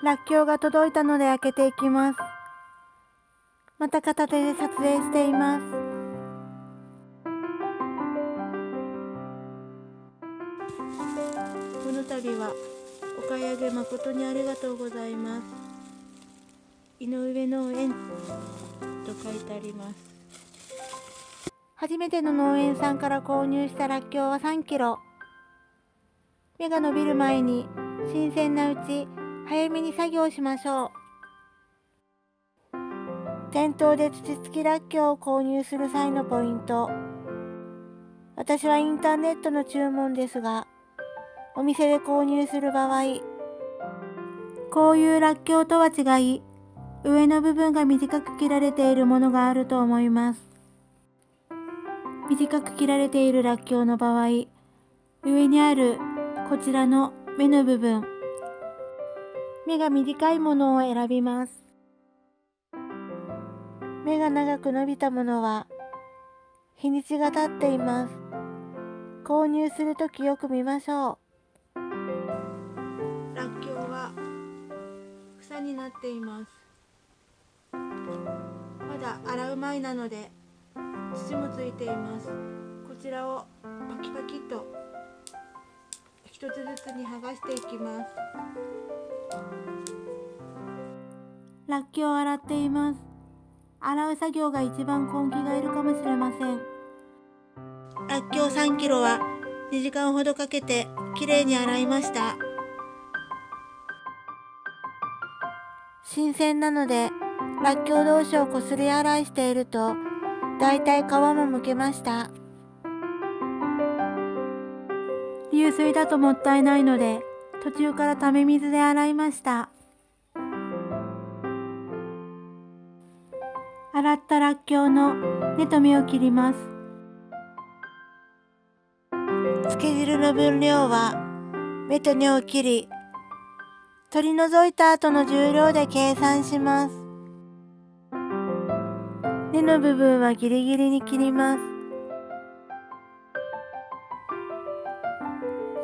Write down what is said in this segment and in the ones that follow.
らっきょうが届いたので開けていきます。また片手で撮影しています。この度はお買い上げ誠にありがとうございます。井上農園と書いてあります。初めての農園さんから購入したらっきょうは3キロ。芽が伸びる前に新鮮なうち早めに作業しましょう。店頭で土付きらっきょうを購入する際のポイント。私はインターネットの注文ですが、お店で購入する場合、こういうらっきょうとは違い、上の部分が短く切られているものがあると思います。短く切られているらっきょうの場合、上にあるこちらの芽の部分、芽が短いものを選びます。芽が長く伸びたものは日にちが経っています。購入するときよく見ましょう。らっきょうは房になっています。まだ洗う前なので土もついています。こちらをパキパキと一つずつに剥がしていきます。らっきょうを洗っています。洗う作業が一番根気がいるかもしれません。らっきょう3キロは2時間ほどかけてきれいに洗いました。新鮮なのでらっきょう同士をこすり洗いしているとだいたい皮も剥けました。流水だともったいないので途中からため水で洗いました。洗ったらっきょうの根と芽を切ります。つけ汁の分量は芽と根を切り、取り除いた後の重量で計算します。根の部分はギリギリに切ります。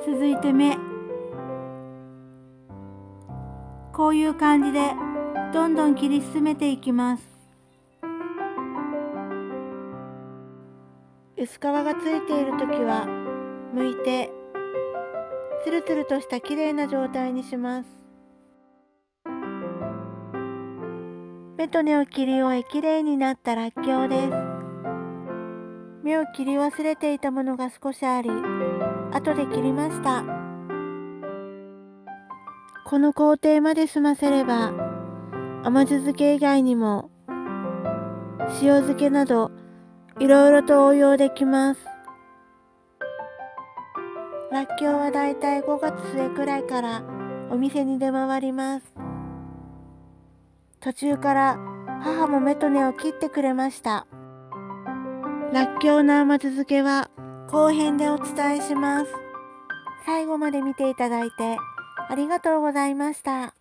続いて芽。こういう感じでどんどん切り進めていきます。薄皮がついているときは剥いてつるつるとしたきれいな状態にします。芽と根を切り終えきれいになったらっきょうです。芽を切り忘れていたものが少しあり、後で切りました。この工程まで済ませれば、甘酢漬け以外にも塩漬けなどいろいろと応用できます。らっきょうはだいたい5月末くらいからお店に出回ります。途中から母も芽と根を切ってくれました。らっきょうの甘酢漬けは後編でお伝えします。最後まで見ていただいてありがとうございました。